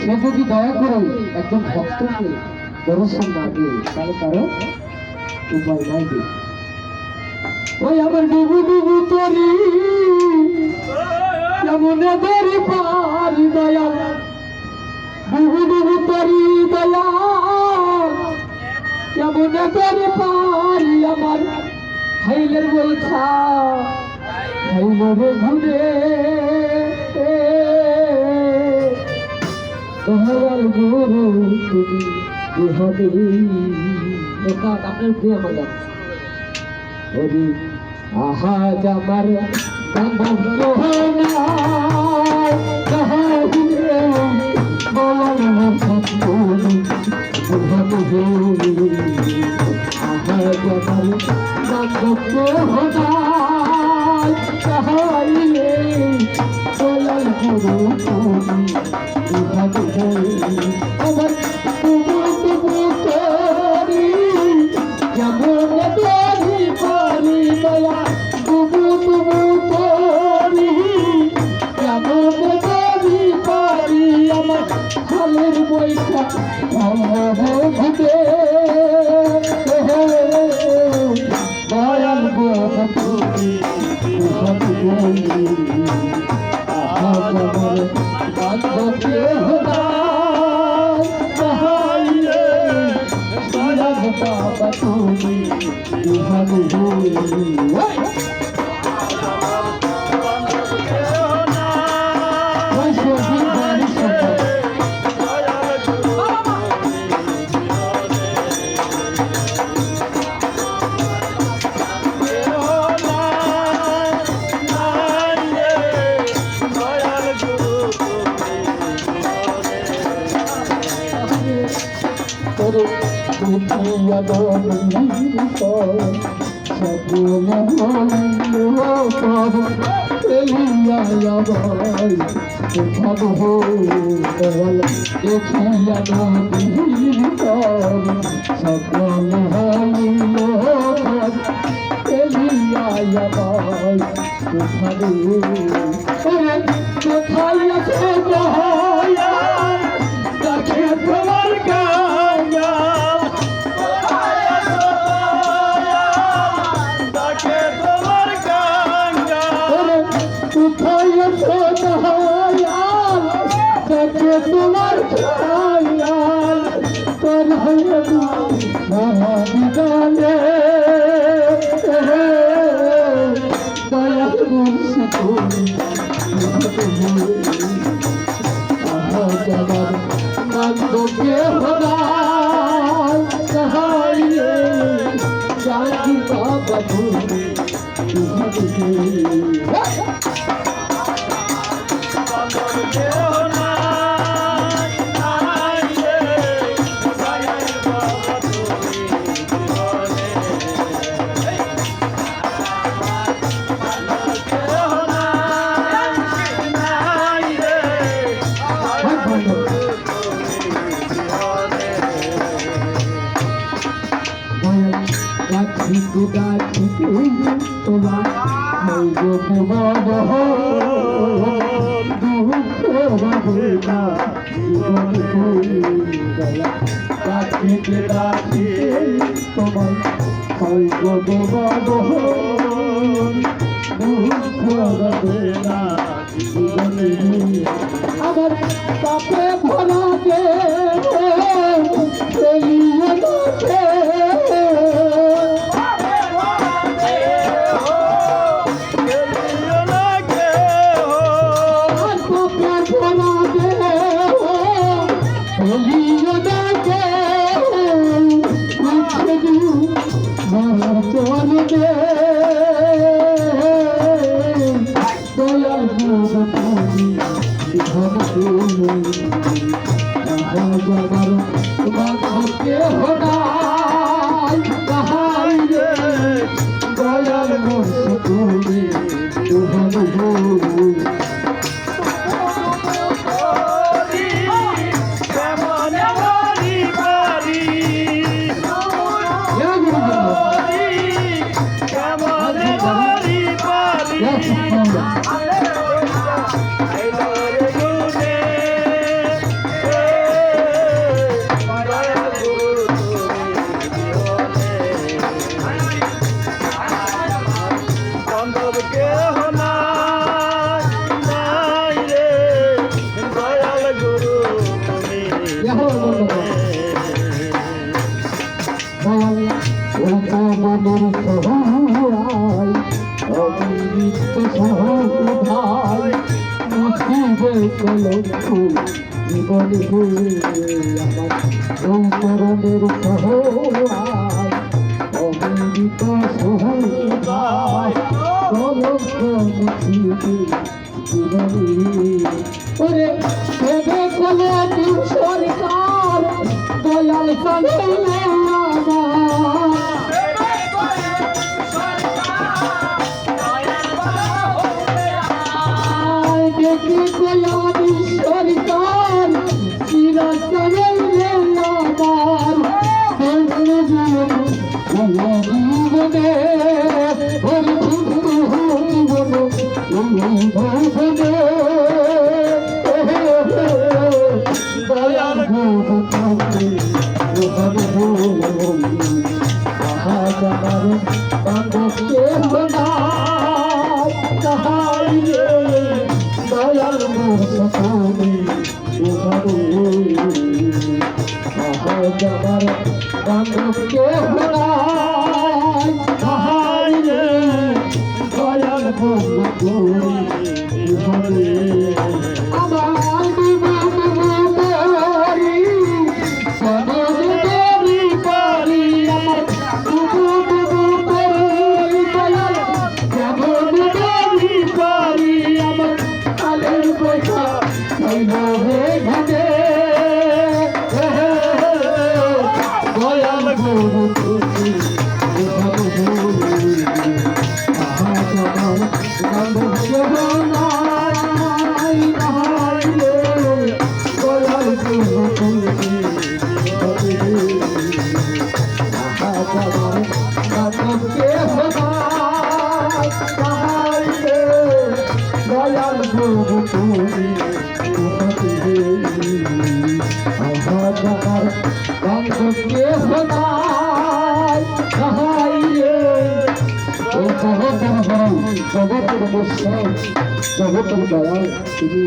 সে যদি দয়া করে একজন ভক্তকে দর্শন না দিয়ে তাহলে কারো উপায় নাই দিয়ে ওই আমার ডুবু ডুবু তরি যেমন ধরি পারি দয়াল ডুবু ডুবু তরি দয়াল যেমন ধরি পারি আমার হাইলের বৈঠা হাইলের ঘুরে দয়াল গুরু তুমি বিহনে আপনার প্রিয় আমার হরি আহাজ আমার আমার পাপে ভরা দে কলঙ্ক জীবনে আমার চরণের সহায় অমৃত সহায় কলঙ্ক মুছিবে জীবনে ওরে ভেবে কলে সরকার দয়াল চলে দেখি কয়াদি সরকার চিরচরে আমার জীবনে দয়াল দয়াল মোসনি আমার বান্ধবকে দয়াল মোসনি আমার জগতের দয়াল তুমি